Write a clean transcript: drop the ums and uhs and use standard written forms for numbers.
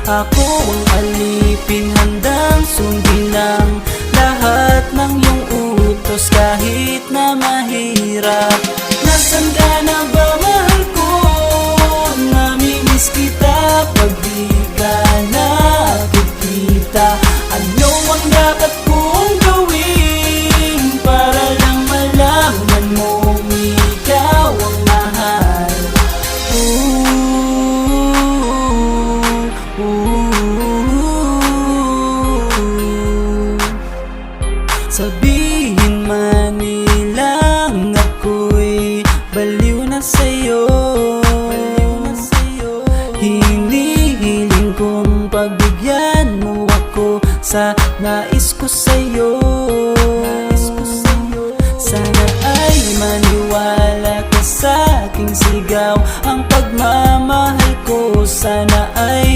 Ako ang alipin, handang sundin ang lahat ng iyong utos kahit na mahirap. Nasaan ka na ba, mahal ko? Namimiss kita pag di ka nakikita. Ano ang dapat kong gawin para lang malaman mong ikaw ang mahal? Sabihin man nilang ako'y baliw na sa'yo, hinihiling kong pagbigyan mo ako sa nais ko sa'yo. Sana ay maniwala ka sa aking sigaw, ang pagmamahal ko sana ay